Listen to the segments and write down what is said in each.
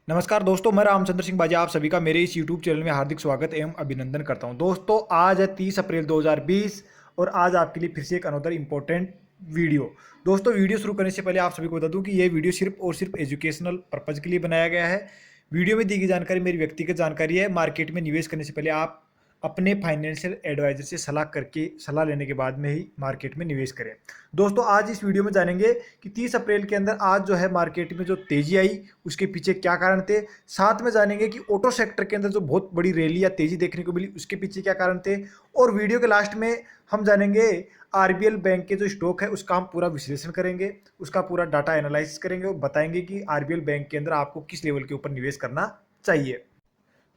नमस्कार दोस्तों, मैं रामचंद्र सिंह बाजी आप सभी का मेरे इस YouTube चैनल में हार्दिक स्वागत एवं अभिनंदन करता हूं। दोस्तों, आज है 30 अप्रैल 2020 और आज आपके लिए फिर से एक अनदर इम्पोर्टेंट वीडियो। दोस्तों, वीडियो शुरू करने से पहले आप सभी को बता दूं कि यह वीडियो सिर्फ और सिर्फ एजुकेशनल पर्पज़ के लिए बनाया गया है। वीडियो में दी गई जानकारी मेरी व्यक्तिगत जानकारी है। मार्केट में निवेश करने से पहले आप अपने फाइनेंशियल एडवाइजर से सलाह लेने के बाद में ही मार्केट में निवेश करें। दोस्तों, आज इस वीडियो में जानेंगे कि 30 अप्रैल के अंदर आज जो है मार्केट में जो तेजी आई उसके पीछे क्या कारण थे। साथ में जानेंगे कि ऑटो सेक्टर के अंदर जो बहुत बड़ी रैली या तेजी देखने को मिली उसके पीछे क्या कारण थे। और वीडियो के लास्ट में हम जानेंगे आरबीएल बैंक के जो स्टॉक है उसका हम पूरा विश्लेषण करेंगे, उसका पूरा डाटा एनालिसिस करेंगे और बताएंगे कि आरबीएल बैंक के अंदर आपको किस लेवल के ऊपर निवेश करना चाहिए।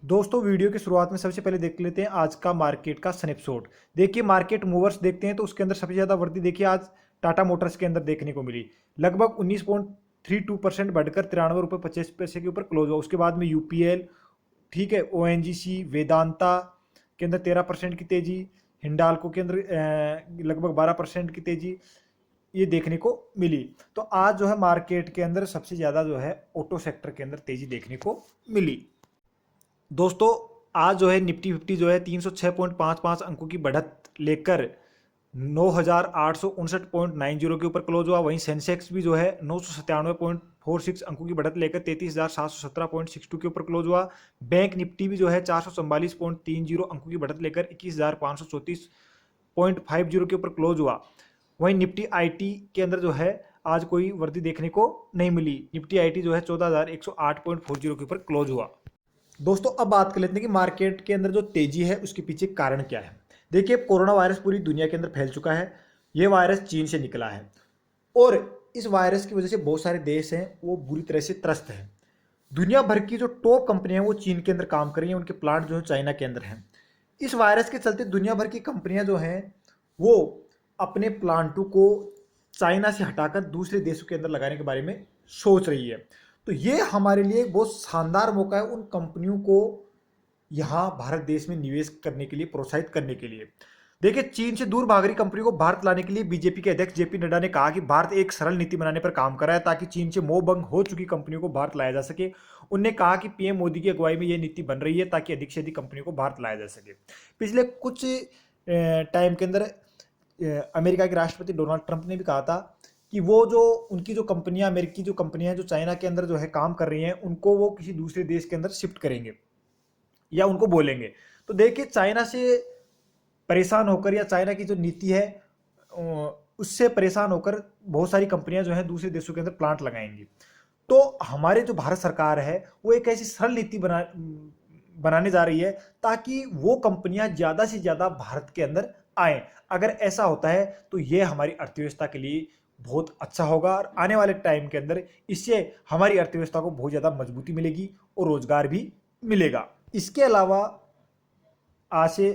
दोस्तों, वीडियो की शुरुआत में सबसे पहले देख लेते हैं आज का मार्केट का स्नैपशॉट। देखिए, मार्केट मूवर्स देखते हैं तो उसके अंदर सबसे ज़्यादा वृद्धि देखिए आज टाटा मोटर्स के अंदर देखने को मिली। लगभग 19.32% बढ़कर 93 रुपये 25 पैसे के ऊपर क्लोज हुआ। उसके बाद में यूपीएल, ठीक है, ओएनजीसी, वेदांता के अंदर 13% की तेजी, हिंडाल्को के अंदर लगभग 12% की तेजी ये देखने को मिली। तो आज जो है मार्केट के अंदर सबसे ज़्यादा जो है ऑटो सेक्टर के अंदर तेजी देखने को मिली। दोस्तों, आज जो है निफ्टी 50 जो है 306.55 अंकों की बढ़त लेकर 9859.90 के ऊपर क्लोज हुआ। वहीं सेंसेक्स भी जो है 997.46 अंकों की बढ़त लेकर 33,717.62 के ऊपर क्लोज हुआ। बैंक निफ्टी भी जो है 444.30 अंकों की बढ़त लेकर 21,534.50 के ऊपर क्लोज हुआ। वहीं निफ्टी आईटी के अंदर जो है आज कोई वृद्धि देखने को नहीं मिली। निफ्टी आईटी जो है 14,108.40 के ऊपर क्लोज हुआ। दोस्तों, अब बात कर लेते हैं कि मार्केट के अंदर जो तेजी है उसके पीछे कारण क्या है। देखिए, कोरोना वायरस पूरी दुनिया के अंदर फैल चुका है। ये वायरस चीन से निकला है और इस वायरस की वजह से बहुत सारे देश हैं वो बुरी तरह से त्रस्त हैं। दुनिया भर की जो टॉप कंपनियां हैं वो चीन के अंदर काम कर रही हैं, उनके प्लांट जो है चाइना के अंदर हैं। इस वायरस के चलते दुनिया भर की कंपनियां जो हैं वो अपने प्लांटों को चाइना से हटाकर दूसरे देशों के अंदर लगाने के बारे में सोच रही है। तो ये हमारे लिए एक बहुत शानदार मौका है उन कंपनियों को यहाँ भारत देश में निवेश करने के लिए, प्रोत्साहित करने के लिए। देखिए, चीन से दूर भाग रही कंपनी को भारत लाने के लिए बीजेपी के अध्यक्ष जेपी नड्डा ने कहा कि भारत एक सरल नीति बनाने पर काम कर रहा है ताकि चीन से मोह भंग हो चुकी कंपनियों को भारत लाया जा सके। उन्होंने कहा कि पीएम मोदी की अगुवाई में यह नीति बन रही है ताकि अधिक से अधिक कंपनियों को भारत लाया जा सके। पिछले कुछ टाइम के अंदर अमेरिका के राष्ट्रपति डोनाल्ड ट्रंप ने भी कहा था कि वो जो उनकी जो कंपनियां, अमेरिकी जो कंपनियां जो चाइना के अंदर जो है काम कर रही हैं उनको वो किसी दूसरे देश के अंदर शिफ्ट करेंगे या उनको बोलेंगे। तो देखिए, चाइना से परेशान होकर या चाइना की जो नीति है उससे परेशान होकर बहुत सारी कंपनियां जो है दूसरे देशों के अंदर प्लांट लगाएंगी। तो हमारे जो भारत सरकार है वो एक ऐसी सरल नीति बनाने जा रही है ताकि वो कंपनियां ज़्यादा से ज़्यादा भारत के अंदर आए। अगर ऐसा होता है तो ये हमारी अर्थव्यवस्था के लिए बहुत अच्छा होगा और आने वाले टाइम के अंदर इससे हमारी अर्थव्यवस्था को बहुत ज़्यादा मजबूती मिलेगी और रोजगार भी मिलेगा। इसके अलावा आज से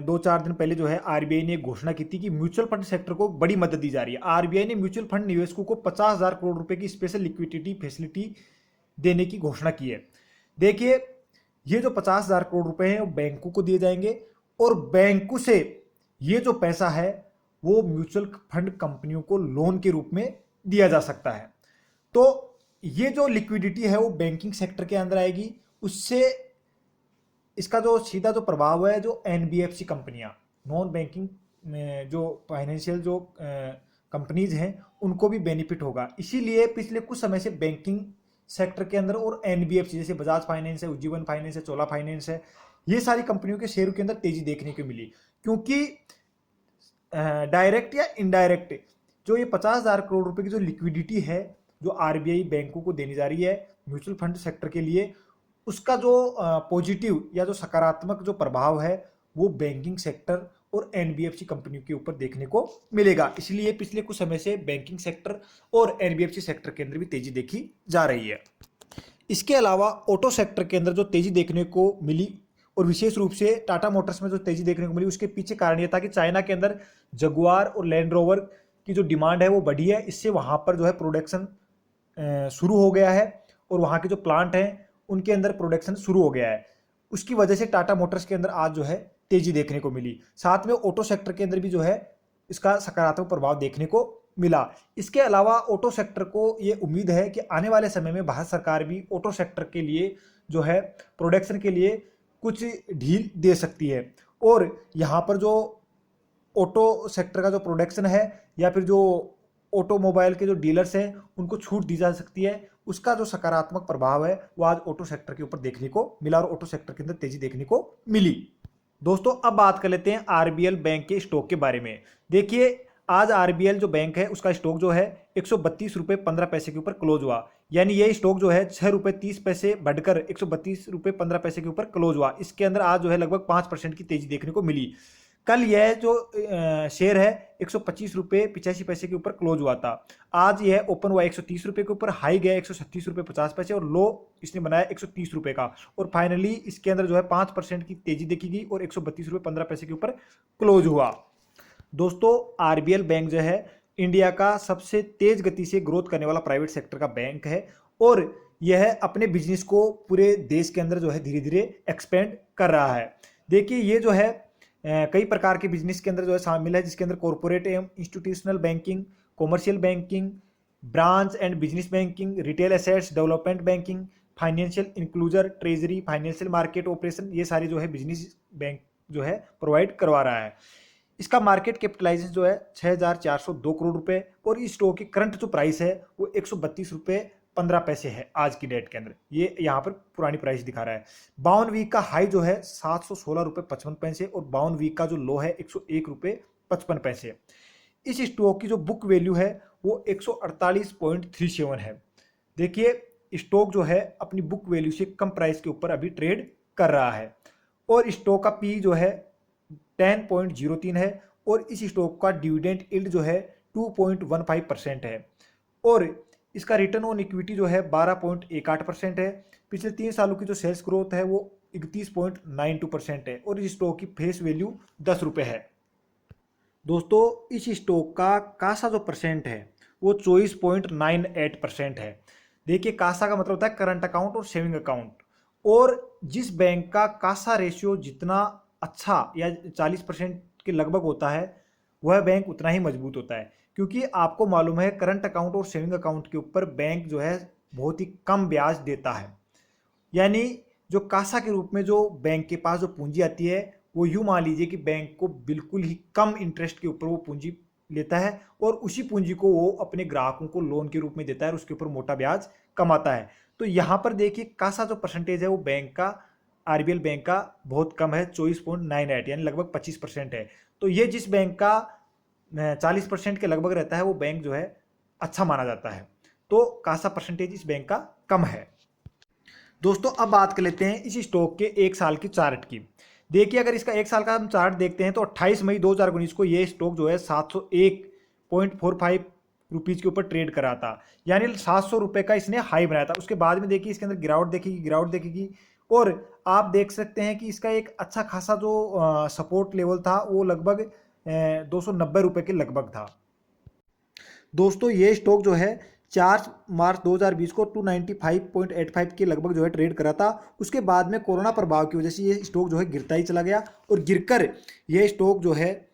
2-4 दिन पहले जो है आरबीआई ने घोषणा की थी कि म्यूचुअल फंड सेक्टर को बड़ी मदद दी जा रही है। आरबीआई ने म्यूचुअल फंड निवेशकों को 50,000 करोड़ रुपए की स्पेशल लिक्विडिटी फैसिलिटी देने की घोषणा की है। देखिए, ये जो 50,000 करोड़ रुपए हैं वो बैंकों को दिए जाएंगे और बैंकों से ये जो पैसा है वो म्यूचुअल फंड कंपनियों को लोन के रूप में दिया जा सकता है। तो ये जो लिक्विडिटी है वो बैंकिंग सेक्टर के अंदर आएगी। उससे इसका जो सीधा जो प्रभाव है जो एनबीएफसी कंपनियां, नॉन बैंकिंग जो फाइनेंशियल जो कंपनीज हैं उनको भी बेनिफिट होगा। इसीलिए पिछले कुछ समय से बैंकिंग सेक्टर के अंदर और एनबीएफसी जैसे बजाज फाइनेंस है, उज्जीवन फाइनेंस है, चोला फाइनेंस है, ये सारी कंपनियों के शेयरों के अंदर तेजी देखने को मिली। क्योंकि डायरेक्ट या इनडायरेक्ट जो ये 50,000 करोड़ रुपए की जो लिक्विडिटी है जो आरबीआई बैंकों को देने जा रही है म्यूचुअल फंड सेक्टर के लिए, उसका जो पॉजिटिव या जो सकारात्मक जो प्रभाव है वो बैंकिंग सेक्टर और एनबीएफसी कंपनियों के ऊपर देखने को मिलेगा। इसलिए पिछले कुछ समय से बैंकिंग सेक्टर और एनबीएफसी सेक्टर के अंदर भी तेजी देखी जा रही है। इसके अलावा ऑटो सेक्टर के अंदर जो तेजी देखने को मिली और विशेष रूप से टाटा मोटर्स में जो तेजी देखने को मिली उसके पीछे कारण यह था कि चाइना के अंदर जगुआर और लैंड रोवर की जो डिमांड है वो बढ़ी है। इससे वहाँ पर जो है प्रोडक्शन शुरू हो गया है और वहाँ के जो प्लांट हैं उनके अंदर प्रोडक्शन शुरू हो गया है। उसकी वजह से टाटा मोटर्स के अंदर आज जो है तेजी देखने को मिली। साथ में ऑटो सेक्टर के अंदर भी जो है इसका सकारात्मक प्रभाव देखने को मिला। इसके अलावा ऑटो सेक्टर को ये उम्मीद है कि आने वाले समय में भारत सरकार भी ऑटो सेक्टर के लिए जो है प्रोडक्शन के लिए कुछ ढील दे सकती है, और यहाँ पर जो ऑटो सेक्टर का जो प्रोडक्शन है या फिर जो ऑटोमोबाइल के जो डीलर्स हैं उनको छूट दी जा सकती है, उसका जो सकारात्मक प्रभाव है वो आज ऑटो सेक्टर के ऊपर देखने को मिला और ऑटो सेक्टर के अंदर तेजी देखने को मिली। दोस्तों अब बात कर लेते हैं आरबीएल बैंक के स्टॉक के बारे में। देखिए आज आरबीएल जो बैंक है उसका स्टॉक जो है 132 रुपये 15 पैसे के ऊपर क्लोज हुआ, यानी ये स्टॉक जो है 6 रुपये 30 पैसे बढ़कर 132 रुपये 15 पैसे के ऊपर क्लोज हुआ। इसके अंदर आज जो है लगभग 5% की तेजी देखने को मिली। कल यह जो शेयर है 125 रुपये 85 पैसे के ऊपर क्लोज हुआ था। आज यह ओपन हुआ 130 रुपये के ऊपर, हाई गया 136 रुपये 50 पैसे और लो इसने बनाया 130 रुपये का, और फाइनली इसके अंदर जो है 5% की तेजी देखी गई और 132 रुपये 15 पैसे के ऊपर क्लोज हुआ। दोस्तों आरबीएल बैंक जो है इंडिया का सबसे तेज गति से ग्रोथ करने वाला प्राइवेट सेक्टर का बैंक है, और यह अपने बिजनेस को पूरे देश के अंदर जो है धीरे धीरे एक्सपेंड कर रहा है। देखिए ये जो है कई प्रकार के बिजनेस के अंदर जो है शामिल है, जिसके अंदर कॉर्पोरेट एवं institutional banking, commercial banking, branch and business banking, retail assets development banking, financial inclusion, treasury, financial market operation, ये सारी जो है बिजनेस बैंक जो है प्रोवाइड करवा रहा है। इसका मार्केट कैपिटलाइजेशन जो है 6,402 करोड़ रुपए, और इस स्टॉक की करंट जो प्राइस है वो 132 रुपये 15 पैसे है आज की डेट के अंदर। ये यहाँ पर पुरानी प्राइस दिखा रहा है। 52 वीक का हाई जो है 716 रुपये 55 पैसे और 52 वीक का जो लो है 101 रुपये 55 पैसे। इस स्टॉक की जो बुक वैल्यू है वो 148.37 है। देखिए स्टॉक जो है अपनी बुक वैल्यू से कम प्राइस के ऊपर अभी ट्रेड कर रहा है, और स्टॉक का पी जो है 10.03 है, और इस स्टॉक का डिविडेंड यील्ड जो है 2.15% है, और इसका रिटर्न ऑन इक्विटी जो है 12.18% है। पिछले 3 सालों की जो सेल्स ग्रोथ है वो 31.92% है, और इस स्टॉक की फेस वैल्यू 10 रुपये है। दोस्तों इस स्टॉक का कासा जो परसेंट है वो 24.98% है। देखिए कासा का मतलब होता है करंट अकाउंट और सेविंग अकाउंट, और जिस बैंक का कासा रेशियो जितना अच्छा या 40% के लगभग होता है वह बैंक उतना ही मजबूत होता है, क्योंकि आपको मालूम है करंट अकाउंट और सेविंग अकाउंट के ऊपर बैंक जो है बहुत ही कम ब्याज देता है। यानी जो कासा के रूप में जो बैंक के पास जो पूंजी आती है वो यूँ मान लीजिए कि बैंक को बिल्कुल ही कम इंटरेस्ट के ऊपर वो पूंजी लेता है, और उसी पूंजी को वो अपने ग्राहकों को लोन के रूप में देता है और उसके ऊपर मोटा ब्याज कमाता है। तो यहाँ पर देखिए कासा जो परसेंटेज है वो बैंक का आरबीएल बैंक का बहुत कम है, 24.98 यानी लगभग 25% है। तो ये जिस बैंक का 40% के लगभग रहता है वो बैंक जो है अच्छा माना जाता है, तो कासा परसेंटेज इस बैंक का कम है। दोस्तों अब बात कर लेते हैं इस स्टॉक के 1 साल की चार्ट की। देखिए अगर इसका 1 साल का हम चार्ट देखते हैं तो 28 मई 2019 को ये स्टॉक जो है 701.45 रुपीज़ के ऊपर ट्रेड करा था, यानी 700 रुपये का इसने हाई बनाया था। उसके बाद में देखिए इसके अंदर गिरावट देखेगी, और आप देख सकते हैं कि इसका एक अच्छा खासा जो सपोर्ट लेवल था वो लगभग 290 रुपये के लगभग था। दोस्तों ये स्टॉक जो है 4 मार्च 2020 को 295.85 के लगभग जो है ट्रेड करा था। उसके बाद में कोरोना प्रभाव की वजह से ये स्टॉक जो है गिरता ही चला गया, और गिरकर ये स्टॉक जो है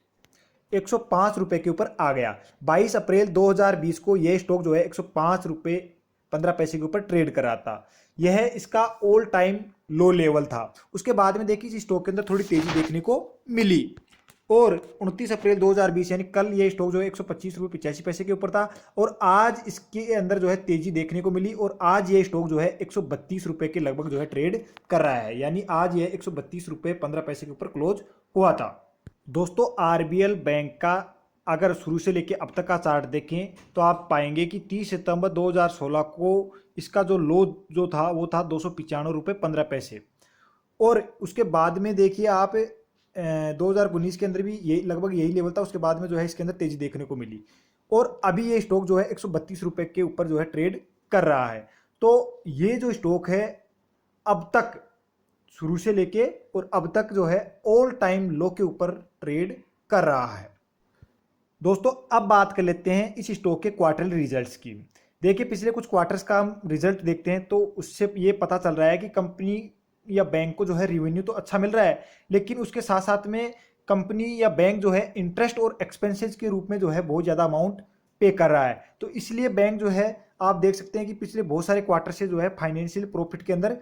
105 रुपये के ऊपर आ गया। 22 अप्रैल 2020 को ये स्टॉक जो है 105 रुपये 15 पैसे के ऊपर ट्रेड कर रहा था। यह इसका ऑल टाइम लो लेवल था। उसके बाद में देखिए इस स्टॉक के अंदर थोड़ी तेजी देखने को मिली, और 29 अप्रैल 2020 यानी कल ये स्टॉक जो है 125 रुपये 85 पैसे के ऊपर था, और आज इसके अंदर जो है तेजी देखने को मिली, और आज ये स्टॉक जो है 132 रुपये के लगभग जो है ट्रेड कर रहा है, यानी आज ये 132 रुपये 15 पैसे के ऊपर क्लोज हुआ था। दोस्तों आरबीएल बैंक का अगर शुरू से लेके अब तक का चार्ट देखें तो आप पाएंगे कि 30 सितंबर 2016 को इसका जो लो जो था वो था 295 रुपये 15 पैसे, और उसके बाद में देखिए आप 2019 के अंदर भी यही लगभग यही लेवल था। उसके बाद में जो है इसके अंदर तेजी देखने को मिली, और अभी ये स्टॉक जो है 132 रुपये के ऊपर जो है ट्रेड कर रहा है। तो ये जो स्टॉक है अब तक शुरू से लेके और अब तक जो है ऑल टाइम लो के ऊपर ट्रेड कर रहा है। दोस्तों अब बात कर लेते हैं इस स्टॉक के क्वार्टरली रिजल्ट्स की। देखिए पिछले कुछ क्वार्टर्स का हम रिजल्ट देखते हैं तो उससे ये पता चल रहा है कि कंपनी या बैंक को जो है रेवेन्यू तो अच्छा मिल रहा है, लेकिन उसके साथ साथ में कंपनी या बैंक जो है इंटरेस्ट और एक्सपेंसेस के रूप में जो है बहुत ज़्यादा अमाउंट पे कर रहा है। तो इसलिए बैंक जो है आप देख सकते हैं कि पिछले बहुत सारे क्वार्टर से जो है फाइनेंशियल प्रॉफिट के अंदर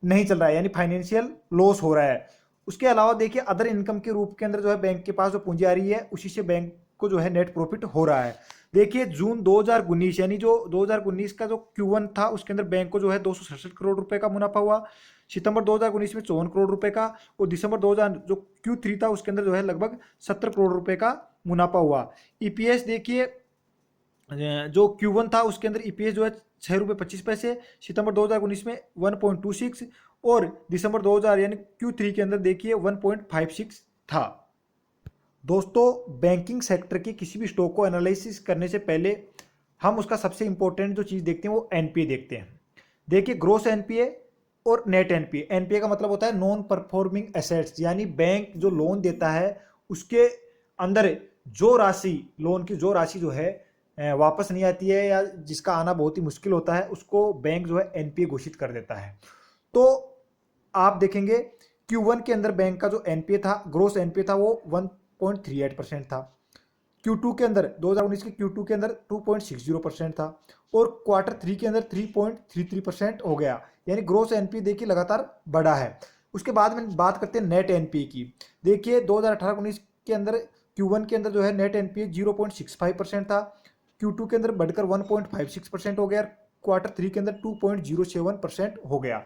नहीं चल रहा है, यानी फाइनेंशियल लॉस हो रहा है। उसके अलावा देखिए अदर इनकम के रूप के अंदर जो है बैंक के पास जो पूंजी आ रही है उसी से बैंक को जो है नेट प्रॉफिट हो रहा है। देखिए जून 2019 यानी जो 2019 का जो Q1 था उसके अंदर बैंक को जो है 267 करोड़ रुपए का मुनाफा हुआ, सितंबर 2019 में 54 करोड़ रुपए का, और दिसंबर 2000 जो Q3 था उसके अंदर जो है लगभग 70 करोड़ रुपए का मुनाफा हुआ। ईपीएस देखिए जो Q1 था उसके अंदर ईपीएस जो है 6 रुपये 25 पैसे, सितंबर 2019 में 1.26 और दिसंबर 2000 यानी Q3 के अंदर देखिए 1.56 था। दोस्तों बैंकिंग सेक्टर के किसी भी स्टॉक को एनालिसिस करने से पहले हम उसका सबसे इंपॉर्टेंट जो चीज़ देखते हैं वो एनपीए देखते हैं। देखिए ग्रोस एनपीए और नेट एनपीए। एनपीए का मतलब होता है नॉन परफॉर्मिंग एसेट्स, यानी बैंक जो लोन देता है उसके अंदर जो राशि लोन की जो राशि जो है वापस नहीं आती है या जिसका आना बहुत ही मुश्किल होता है उसको बैंक जो है एनपीए घोषित कर देता है। तो आप देखेंगे Q1 के अंदर बैंक का जो एनपीए था, ग्रोस एनपीए था वो 1.38% था। Q2 के अंदर 2019 के Q2 के अंदर 2.60% था और क्वार्टर 3 के अंदर 3.33% हो गया, यानी ग्रोस एनपीए देखिए लगातार बढ़ा है। उसके बाद में बात करते हैं नेट एनपीए की। देखिए 2018-19 के अंदर Q1 के अंदर जो है नेट एनपीए 0.65% था, Q2 के अंदर बढ़कर 1.56% हो गया, क्वार्टर 3 के अंदर 2.07% हो गया।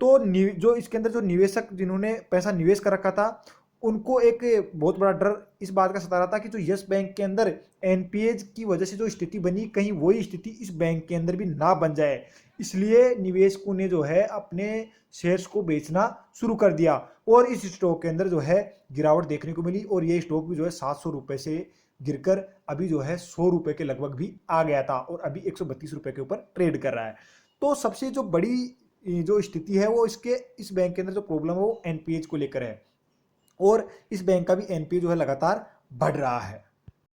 तो जो इसके अंदर जो निवेशक जिन्होंने पैसा निवेश कर रखा था उनको एक बहुत बड़ा डर इस बात का सता रहा था कि जो यस बैंक के अंदर एनपीए की वजह से जो स्थिति बनी कहीं वही स्थिति इस बैंक के अंदर भी ना बन जाए, इसलिए निवेशकों ने जो है अपने शेयर्स को बेचना शुरू कर दिया और इस स्टॉक के अंदर जो है गिरावट देखने को मिली और ये स्टॉक भी जो है 700 रुपये से गिरकर अभी जो है 100 रुपये के लगभग भी आ गया था और अभी 132 रुपये के ऊपर ट्रेड कर रहा है। तो सबसे जो बड़ी जो स्थिति है वो इस बैंक के अंदर जो प्रॉब्लम है वो एनपीए को लेकर है और इस बैंक का भी एनपीए जो है लगातार बढ़ रहा है।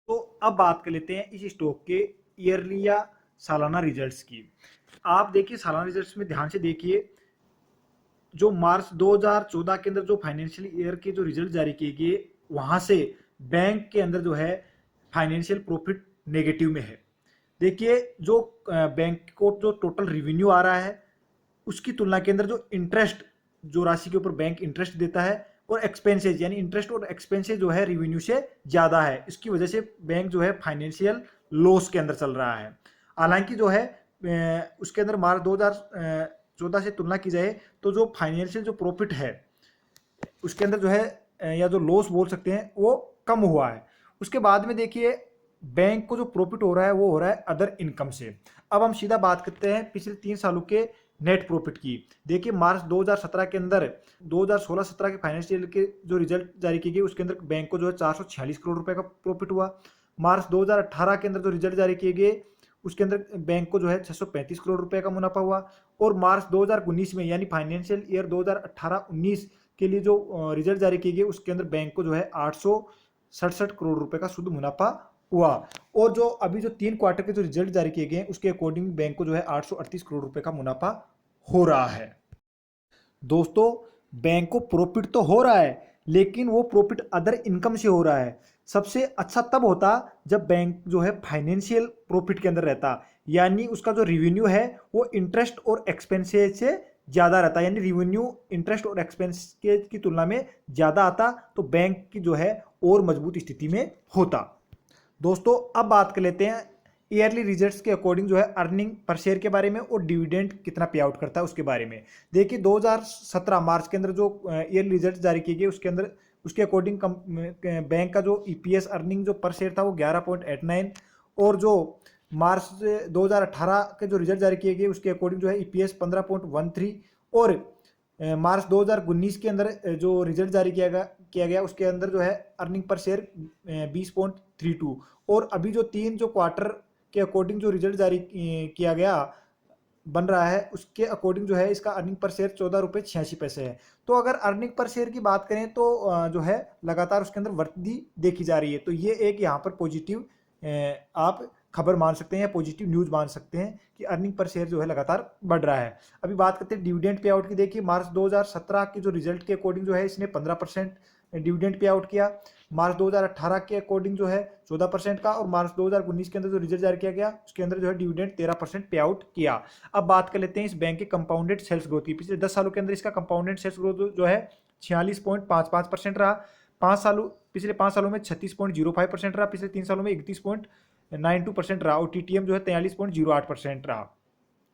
तो अब बात कर लेते हैं इस स्टॉक के ईयरली या सालाना रिजल्ट्स की। आप देखिए सालाना रिजल्ट्स में ध्यान से देखिए, जो मार्च 2014 के अंदर जो फाइनेंशियल ईयर के जो रिजल्ट जारी किए गए वहां से बैंक के अंदर जो है फाइनेंशियल प्रॉफिट नेगेटिव में है। देखिए जो बैंक को जो टोटल रिवेन्यू आ रहा है उसकी तुलना के अंदर जो इंटरेस्ट जो राशि के ऊपर बैंक इंटरेस्ट देता है और एक्सपेंसेज यानी इंटरेस्ट और एक्सपेंसेज जो है रिवेन्यू से ज़्यादा है, इसकी वजह से बैंक जो है फाइनेंशियल लॉस के अंदर चल रहा है। हालांकि जो है उसके अंदर मार्च 2014 से तुलना की जाए तो जो फाइनेंशियल जो प्रॉफिट है उसके अंदर जो है या जो लॉस बोल सकते हैं वो कम हुआ है। उसके बाद में देखिए बैंक को जो प्रॉफिट हो रहा है वो हो रहा है अदर इनकम से। अब हम सीधा बात करते हैं पिछले 3 सालों के नेट प्रॉफिट की। देखिए मार्च 2017 के अंदर 2016-17 के फाइनेंशियल के जो रिजल्ट जारी किए गए उसके अंदर बैंक को जो है 446 करोड़ रुपए का प्रॉफिट हुआ। मार्च 2018 के अंदर जो रिजल्ट जारी किए गए उसके अंदर बैंक को जो है 635 करोड़ रुपए का मुनाफा हुआ और मार्च 2019 में यानी फाइनेंशियल ईयर 2018-19 के लिए जो रिजल्ट जारी किए गए उसके अंदर बैंक को जो है 867 करोड़ रुपए का शुद्ध मुनाफा हुआ और जो अभी जो 3 क्वार्टर के जो रिजल्ट जारी किए गए उसके अकॉर्डिंग बैंक को जो है 838 करोड़ रुपए का मुनाफा हो रहा है। दोस्तों बैंक को प्रॉफिट तो हो रहा है लेकिन वो प्रॉफिट अदर इनकम से हो रहा है। सबसे अच्छा तब होता जब बैंक जो है फाइनेंशियल प्रॉफिट के अंदर रहता, यानी उसका जो रिवेन्यू है वो इंटरेस्ट और एक्सपेंसेज से ज़्यादा रहता, यानी रिवेन्यू इंटरेस्ट और एक्सपेंसेज की तुलना में ज़्यादा आता तो बैंक की जो है और मजबूत स्थिति में होता। दोस्तों अब बात कर लेते हैं ईयरली रिजल्ट्स के अकॉर्डिंग जो है अर्निंग पर शेयर के बारे में और डिविडेंड कितना पे आउट करता है उसके बारे में। देखिए 2017 मार्च के अंदर जो ईयरली रिजल्ट जारी किए गए उसके अंदर उसके अकॉर्डिंग बैंक का जो ईपीएस अर्निंग जो पर शेयर था वो 11.89 और जो मार्च 2018 के जो रिजल्ट जारी किए गए उसके अकॉर्डिंग जो है ईपीएस 15.13 और मार्च 2019 के अंदर जो रिजल्ट जारी किया गया उसके अंदर जो है अर्निंग पर शेयर 20.32 और अभी जो 3 जो क्वार्टर के अकॉर्डिंग जो रिजल्ट जारी किया गया बन रहा है उसके अकॉर्डिंग जो है इसका अर्निंग पर शेयर 14 रुपये 86 पैसे है। तो अगर अर्निंग पर शेयर की बात करें तो जो है लगातार उसके अंदर वृद्धि देखी जा रही है। तो ये एक यहाँ पर पॉजिटिव आप खबर मान सकते हैं या पॉजिटिव न्यूज़ मान सकते हैं कि अर्निंग पर शेयर जो है लगातार बढ़ रहा है। अभी बात करते हैं डिविडेंड पे आउट की। देखिए मार्च 2017 के जो रिजल्ट के अकॉर्डिंग जो है इसने 15% डिविडेंड पे आउट किया। मार्च 2018 के अकॉर्डिंग जो है 14% का, और मार्च 2019 के अंदर जो रिजल्ट जारी किया गया उसके अंदर जो है डिविडेंड 13% पे आउट किया। अब बात कर लेते हैं इस बैंक के कंपाउंडेड सेल्स ग्रोथ की। पिछले 10 सालों के अंदर इसका कंपाउंडेड सेल्स ग्रोथ जो है 46.55% रहा। पिछले 5 सालों में 36.05% रहा, पिछले 3 सालों में 31.92% रहा, और टीटीएम जो है 43.08% रहा।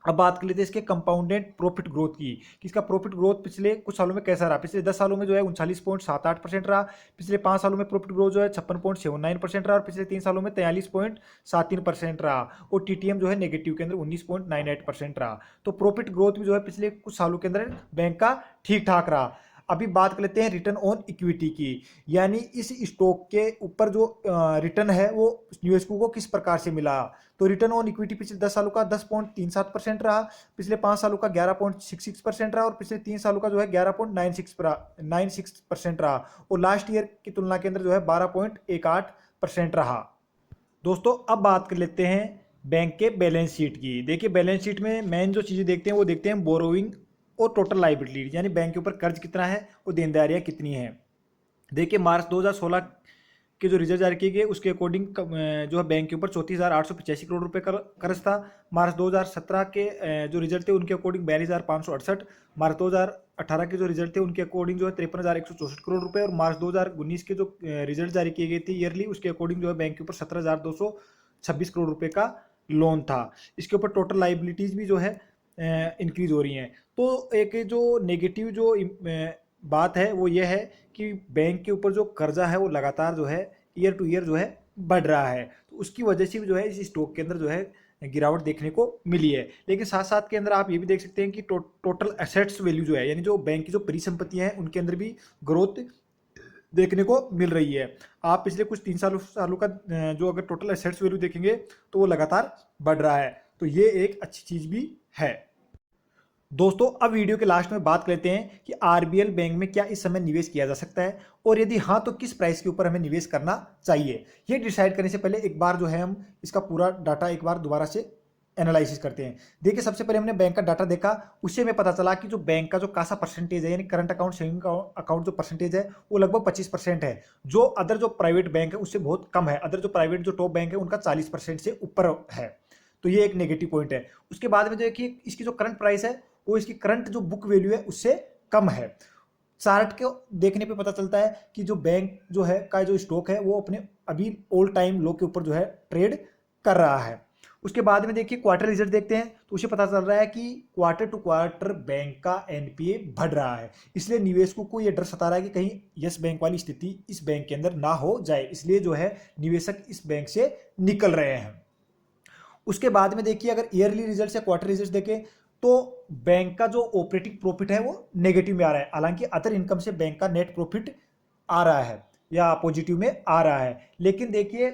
अब बात कर लेते हैं इसके कंपाउंडेड प्रॉफिट ग्रोथ की कि इसका प्रॉफिट ग्रोथ पिछले कुछ सालों में कैसा रहा। पिछले 10 सालों में जो है 39.78% रहा, पिछले 5 सालों में प्रॉफिट ग्रोथ जो है 56.79% रहा, और पिछले 3 सालों में 43.73% रहा, और टीटीएम जो है नेगेटिव के अंदर 19.98% रहा। तो प्रॉफिट ग्रोथ भी जो है पिछले कुछ सालों के अंदर बैंक का ठीक ठाक रहा। अभी बात कर लेते हैं रिटर्न ऑन इक्विटी की, यानी इस स्टॉक के ऊपर जो रिटर्न है वो निवेशकों को किस प्रकार से मिला। तो रिटर्न ऑन इक्विटी पिछले 10 सालों का 10.37% रहा, पिछले 5 सालों का 11.66% रहा, और पिछले 3 सालों का जो है 11.96% रहा, और लास्ट ईयर की तुलना के अंदर जो है 12.18% रहा। दोस्तों अब बात कर लेते हैं बैंक के बैलेंस शीट की। देखिए बैलेंस शीट में मेन जो चीज़ें देखते हैं वो देखते हैं बोरोइंग और टोटल लाइबिलिटी, यानी बैंक के ऊपर कर्ज कितना है और देनदारियाँ कितनी हैं। देखिए मार्च 2016 के जो रिजल्ट जारी किए गए उसके अकॉर्डिंग जो है बैंक के ऊपर 34,885 करोड़ रुपए कर्ज था। मार्च 2017 के जो रिजल्ट थे उनके अकॉर्डिंग 42,568, मार्च 2018 के जो रिजल्ट थे उनके अकॉर्डिंग जो है 53,164 करोड़ रुपए, और मार्च 2019 के जो रिजल्ट जारी किए गए थे ईयरली उसके अकॉर्डिंग जो है बैंक के ऊपर 17,226 करोड़ रुपए का लोन था। इसके ऊपर टोटल लाइबिलिटीज भी जो है इंक्रीज हो रही हैं। तो एक जो नेगेटिव जो बात है वो ये है कि बैंक के ऊपर जो कर्जा है वो लगातार जो है ईयर टू ईयर जो है बढ़ रहा है, तो उसकी वजह से भी जो है इस स्टॉक के अंदर जो है गिरावट देखने को मिली है। लेकिन साथ साथ के अंदर आप ये भी देख सकते हैं कि टोटल एसेट्स वैल्यू जो है, यानी जो बैंक की जो परिसंपत्तियां हैं उनके अंदर भी ग्रोथ देखने को मिल रही है। आप पिछले कुछ 3 सालों का जो अगर टोटल एसेट्स वैल्यू देखेंगे तो वो लगातार बढ़ रहा है, तो ये एक अच्छी चीज़ भी है। दोस्तों अब वीडियो के लास्ट में बात करते हैं कि आरबीएल बैंक में क्या इस समय निवेश किया जा सकता है, और यदि हाँ तो किस प्राइस के ऊपर हमें निवेश करना चाहिए। ये डिसाइड करने से पहले एक बार जो है हम इसका पूरा डाटा एक बार दोबारा से एनालिसिस करते हैं। देखिए सबसे पहले हमने बैंक का डाटा देखा, उससे हमें पता चला कि जो बैंक का जो कासा परसेंटेज है यानी करंट अकाउंट सेविंग अकाउंट जो परसेंटेज है वो लगभग 25% है, जो अदर जो प्राइवेट बैंक है उससे बहुत कम है। अदर जो प्राइवेट जो टॉप बैंक है उनका 40% से ऊपर है, तो ये एक नेगेटिव पॉइंट है। उसके बाद में देखिए इसकी जो करंट प्राइस है वो इसकी करंट जो बुक वैल्यू है उससे कम है। चार्ट को देखने पे पता चलता है कि जो बैंक जो है का जो स्टॉक है वो अपने अभी ऑल टाइम लो के ऊपर जो है ट्रेड कर रहा है। उसके बाद में देखिए क्वार्टर रिजल्ट देखते हैं तो उसे पता चल रहा है कि क्वार्टर टू क्वार्टर बैंक का एनपीए बढ़ रहा है, इसलिए निवेशकों को यह डर सता रहा है कि कहीं यस बैंक वाली स्थिति इस बैंक के अंदर ना हो जाए, इसलिए जो है निवेशक इस बैंक से निकल रहे हैं। उसके बाद में देखिए अगर ईयरली रिजल्ट या क्वार्टर रिजल्ट देखें तो बैंक का जो ऑपरेटिंग प्रॉफिट है वो नेगेटिव में आ रहा है, हालांकि अदर इनकम से बैंक का नेट प्रॉफिट आ रहा है या पॉजिटिव में आ रहा है। लेकिन देखिए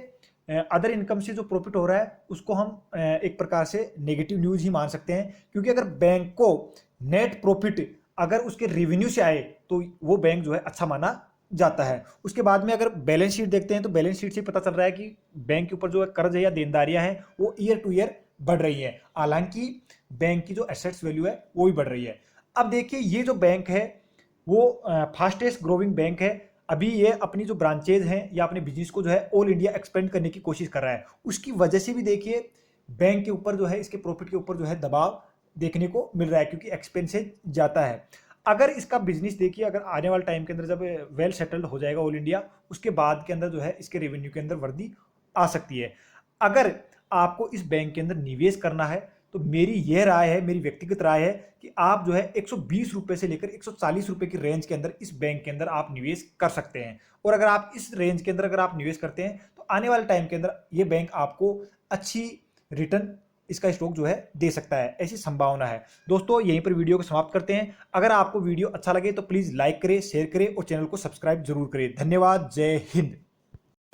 अदर इनकम से जो प्रॉफिट हो रहा है उसको हम एक प्रकार से नेगेटिव न्यूज ही मान सकते हैं, क्योंकि अगर बैंक को नेट प्रॉफिट अगर उसके रेवेन्यू से आए तो वो बैंक जो है अच्छा माना जाता है। उसके बाद में अगर बैलेंस शीट देखते हैं तो बैलेंस शीट से पता चल रहा है कि बैंक के ऊपर जो कर्ज है या देनदारियां हैं वो ईयर टू ईयर बढ़ रही है, हालांकि बैंक की जो एसेट्स वैल्यू है वो भी बढ़ रही है। अब देखिए ये जो बैंक है वो फास्टेस्ट ग्रोइंग बैंक है। अभी ये अपनी जो ब्रांचेज हैं या अपने बिजनेस को जो है ऑल इंडिया एक्सपेंड करने की कोशिश कर रहा है, उसकी वजह से भी देखिए बैंक के ऊपर जो है इसके प्रॉफिट के ऊपर जो है दबाव देखने को मिल रहा है, क्योंकि एक्सपेंसेज जाता है। अगर इसका बिजनेस देखिए अगर आने वाले टाइम के अंदर जब वेल सेटल्ड हो जाएगा ऑल इंडिया, उसके बाद के अंदर जो है इसके रेवेन्यू के अंदर वृद्धि आ सकती है। अगर आपको इस बैंक के अंदर निवेश करना है तो मेरी यह राय है, मेरी व्यक्तिगत राय है कि आप जो है 120 रुपए से लेकर 140 रुपए की रेंज के अंदर इस बैंक के अंदर आप निवेश कर सकते हैं। और अगर आप इस रेंज के अंदर अगर आप निवेश करते हैं तो आने वाले टाइम के अंदर ये बैंक आपको अच्छी रिटर्न इसका स्टॉक जो है दे सकता है, ऐसी संभावना है। दोस्तों यहीं पर वीडियो को समाप्त करते हैं। अगर आपको वीडियो अच्छा लगे तो प्लीज लाइक करें, शेयर करें और चैनल को सब्सक्राइब जरूर करें। धन्यवाद। जय हिंद।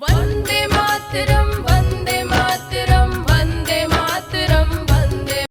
वंदे मातरम, वंदे मातरम।